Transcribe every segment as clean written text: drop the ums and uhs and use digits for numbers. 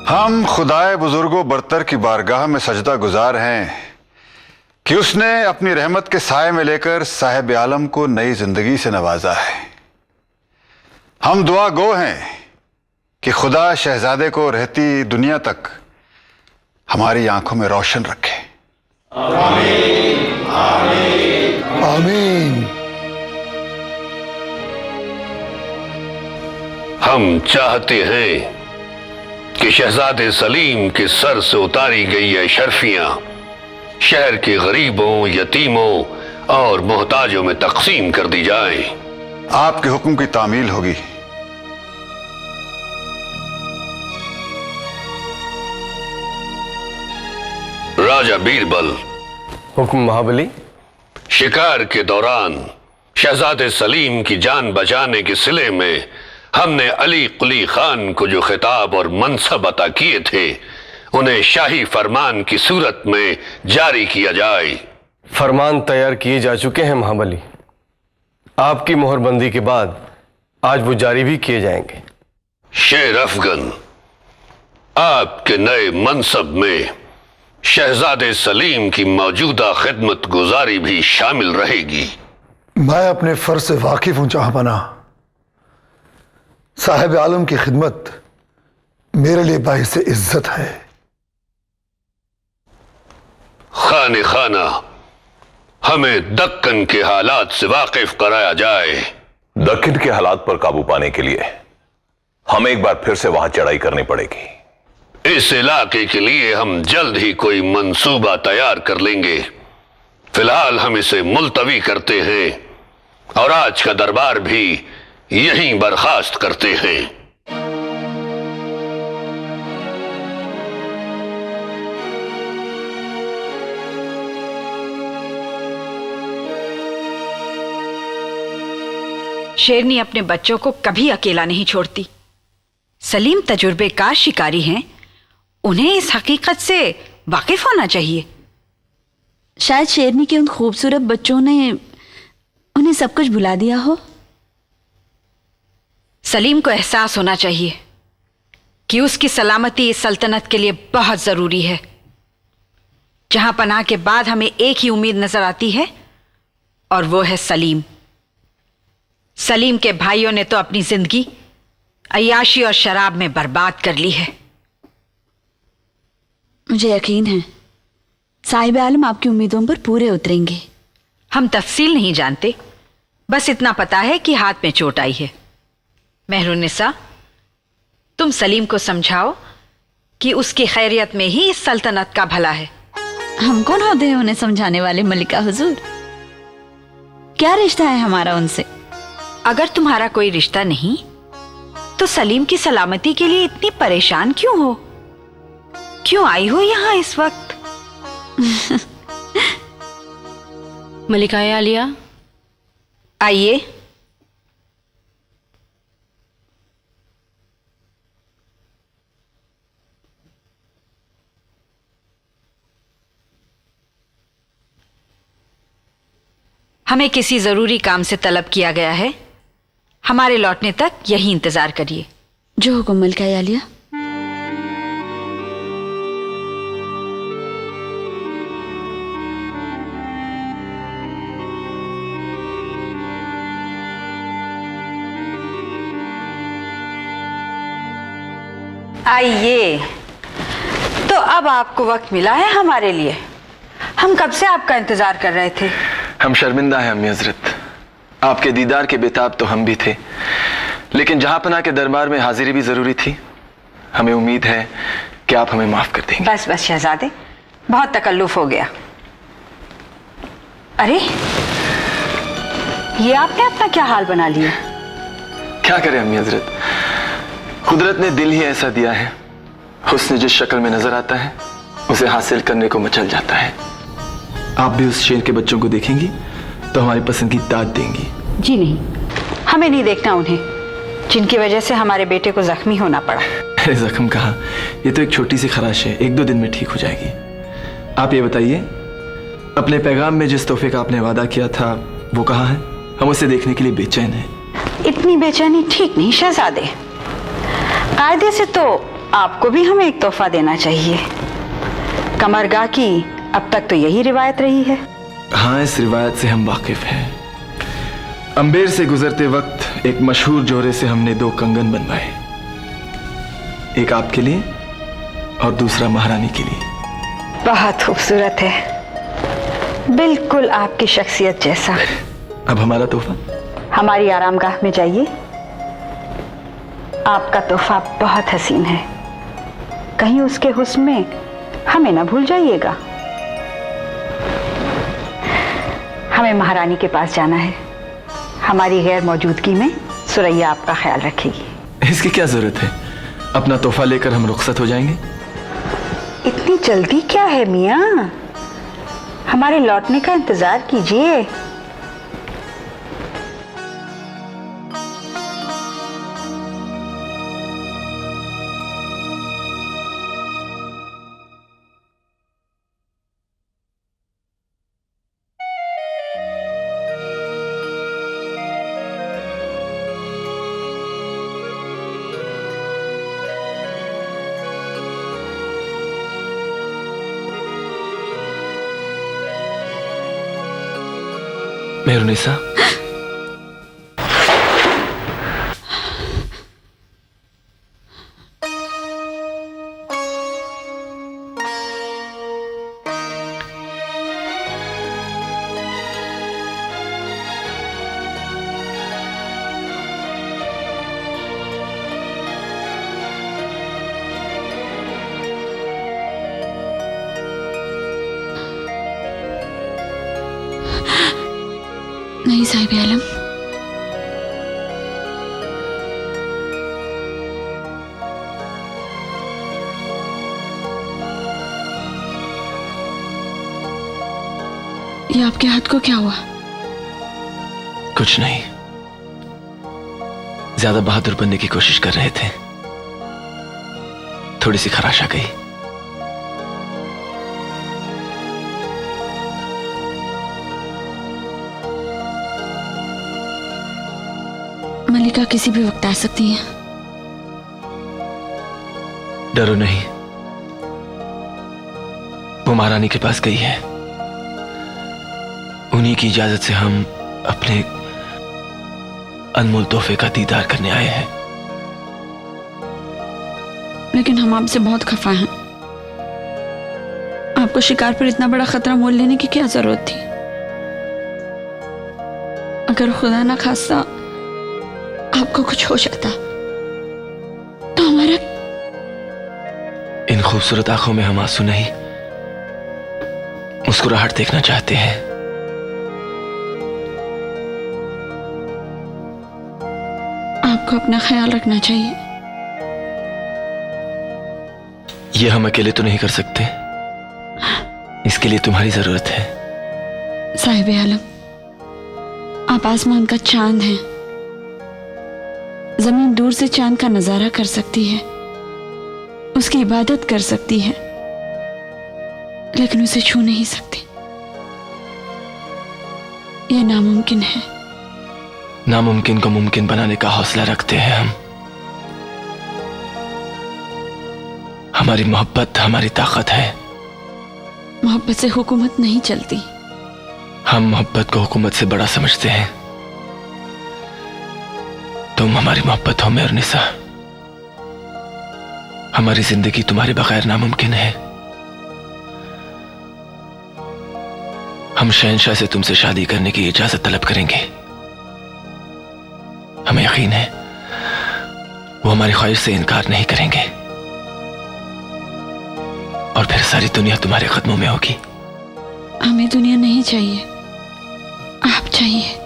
हम खुदाए बुजुर्गों बरतर की बारगाह में सजदा गुजार हैं कि उसने अपनी रहमत के साए में लेकर साहिब आलम को नई जिंदगी से नवाजा है। हम दुआ गो हैं कि खुदा शहजादे को रहती दुनिया तक हमारी आंखों में रोशन रखे। आमीन, आमीन, आमीन। हम चाहते हैं कि शहजादे सलीम के सर से उतारी गई अशरफियां शहर के गरीबों, यतीमों और मोहताजों में तकसीम कर दी जाएं। आपके हुक्म की तामील होगी। राजा बीरबल। हुक्म महाबली। शिकार के दौरान शहजादे सलीम की जान बचाने के सिले में हमने अली कुली खान को जो खिताब और मनसब अता किए थे उन्हें शाही फरमान की सूरत में जारी किया जाए। फरमान तैयार किए जा चुके हैं महाबली। आपकी मोहरबंदी के बाद आज वो जारी भी किए जाएंगे। शेर अफगन, आपके नए मनसब में शहजादे सलीम की मौजूदा खिदमत गुजारी भी शामिल रहेगी। मैं अपने फर्ज से वाकिफ हूं जहांपना। साहिब आलम की खिदमत मेरे लिए बाइस इज्जत है। खाने खाना हमें दक्कन के हालात से वाकिफ कराया जाए। दक्कन के हालात पर काबू पाने के लिए हमें एक बार फिर से वहां चढ़ाई करनी पड़ेगी। इस इलाके के लिए हम जल्द ही कोई मंसूबा तैयार कर लेंगे। फिलहाल हम इसे मुलतवी करते हैं और आज का दरबार भी यहीं बर्खास्त करते हैं। शेरनी अपने बच्चों को कभी अकेला नहीं छोड़ती। सलीम तजुर्बेकार शिकारी हैं, उन्हें इस हकीकत से वाकिफ होना चाहिए। शायद शेरनी के उन खूबसूरत बच्चों ने उन्हें सब कुछ भुला दिया हो। सलीम को एहसास होना चाहिए कि उसकी सलामती इस सल्तनत के लिए बहुत जरूरी है। जहां पनाह के बाद हमें एक ही उम्मीद नजर आती है और वो है सलीम। सलीम के भाइयों ने तो अपनी जिंदगी अय्याशी और शराब में बर्बाद कर ली है। मुझे यकीन है साहिब आलम आपकी उम्मीदों पर पूरे उतरेंगे। हम तफसील नहीं जानते, बस इतना पता है कि हाथ में चोट आई है। मेहरुन्निसा, तुम सलीम को समझाओ कि उसकी खैरियत में ही इस सल्तनत का भला है। हम कौन होते हैं उन्हें समझाने वाले मलिका हुजूर? क्या रिश्ता है हमारा उनसे? अगर तुम्हारा कोई रिश्ता नहीं तो सलीम की सलामती के लिए इतनी परेशान क्यों हो? क्यों आई हो यहां इस वक्त? मलिका आलिया, आइए। हमें किसी जरूरी काम से तलब किया गया है। हमारे लौटने तक यही इंतजार करिए। जो हुक्म मलिका आलिया। आइए। तो अब आपको वक्त मिला है हमारे लिए। हम कब से आपका इंतजार कर रहे थे। हम शर्मिंदा हैं अम्मी हजरत। आपके दीदार के बेताब तो हम भी थे, लेकिन जहांपना के दरबार में हाजिरी भी जरूरी थी। हमें उम्मीद है कि आप हमें माफ कर देंगे। बस बस शहजादे, बहुत तकल्लुफ हो गया। अरे ये आपने अपना क्या हाल बना लिया? क्या करें अम्मी हजरत, कुदरत ने दिल ही ऐसा दिया है। हुस्न जिस शक्ल में नजर आता है उसे हासिल करने को मचल जाता है। आप भी उस शेर के बच्चों को देखेंगी तो हमारी पसंद की दाद देंगी। जी नहीं, हमें नहीं देखना उन्हें जिनकी वजह से हमारे बेटे को जख्मी होना पड़ा। अरे जख्म कहाँ, ये तो एक छोटी सी खराश है, 1-2 दिन में ठीक हो जाएगी। आप ये बताइए, अपने पैगाम में जिस तोहफे का आपने वादा किया था वो कहाँ है? हम उसे देखने के लिए बेचैन हैं। इतनी बेचैनी ठीक नहीं शहजादे। कायदे से तो आपको भी हमें एक तोहफा देना चाहिए। कमरगाह की अब तक तो यही रिवायत रही है। हाँ, इस रिवायत से हम वाकिफ हैं। अंबेर से गुजरते वक्त एक मशहूर जोड़े से हमने 2 कंगन बनवाए, एक आपके लिए और दूसरा महारानी के लिए। बहुत खूबसूरत है, बिल्कुल आपकी शख्सियत जैसा। अब हमारा तोहफा। हमारी आरामगाह में जाइए। आपका तोहफा बहुत हसीन है, कहीं उसके हुस्न में हमें ना भूल जाइएगा। हमें महारानी के पास जाना है। हमारी गैर मौजूदगी में सुरैया आपका ख्याल रखेगी। इसकी क्या जरूरत है, अपना तोहफा लेकर हम रुखसत हो जाएंगे। इतनी जल्दी क्या है मियाँ, हमारे लौटने का इंतजार कीजिए। मेहरुनिसा, नहीं साहिब आलम, ये आपके हाथ को क्या हुआ? कुछ नहीं, ज्यादा बहादुर बनने की कोशिश कर रहे थे, थोड़ी सी खराश आ गई। मलिका किसी भी वक्त आ सकती है। डरो नहीं, वो महारानी के पास गई है। उन्हीं की इजाजत से हम अपने अनमोल तोहफे का दीदार करने आए हैं। लेकिन हम आपसे बहुत खफा हैं। आपको शिकार पर इतना बड़ा खतरा मोल लेने की क्या जरूरत थी? अगर खुदा ना खास्ता आपको कुछ हो जाता तो हमारा। इन खूबसूरत आंखों में हम आंसू नहीं, मुस्कुराहट देखना चाहते हैं। आपको अपना ख्याल रखना चाहिए। ये हम अकेले तो नहीं कर सकते, इसके लिए तुम्हारी जरूरत है। साहिब आलम, आप आसमान का चांद हैं। जमीन दूर से चांद का नजारा कर सकती है, उसकी इबादत कर सकती है, लेकिन उसे छू नहीं सकती। यह नामुमकिन है। नामुमकिन को मुमकिन बनाने का हौसला रखते हैं हम। हमारी मोहब्बत हमारी ताकत है। मोहब्बत से हुकूमत नहीं चलती। हम मोहब्बत को हुकूमत से बड़ा समझते हैं। तुम हमारी मोहब्बत हो मेहरुनिसा। हमारी जिंदगी तुम्हारे बगैर नामुमकिन है। हम शहंशाह से तुमसे शादी करने की इजाजत तलब करेंगे। हमें यकीन है वो हमारी ख्वाहिश से इनकार नहीं करेंगे, और फिर सारी दुनिया तुम्हारे कदमों में होगी। हमें दुनिया नहीं चाहिए, आप चाहिए।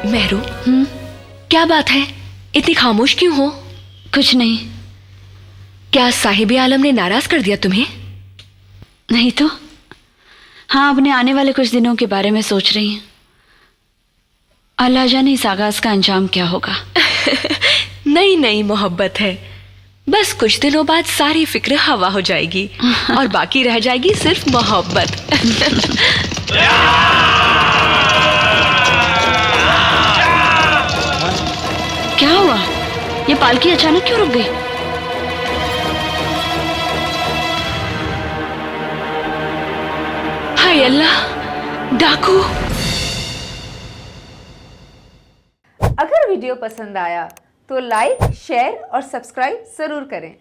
मेहरू, क्या बात है, इतनी खामोश क्यों हो? कुछ नहीं। क्या साहिब आलम ने नाराज कर दिया तुम्हें? नहीं तो। हाँ, अपने आने वाले कुछ दिनों के बारे में सोच रही हैं। अल्लाह जाने इस आगाज का अंजाम क्या होगा। नहीं नहीं, मोहब्बत है। बस कुछ दिनों बाद सारी फिक्र हवा हो जाएगी और बाकी रह जाएगी सिर्फ मोहब्बत। क्या हुआ? ये पालकी अचानक क्यों रुक गई? हाय अल्लाह, डाकू। अगर वीडियो पसंद आया तो लाइक, शेयर और सब्सक्राइब जरूर करें।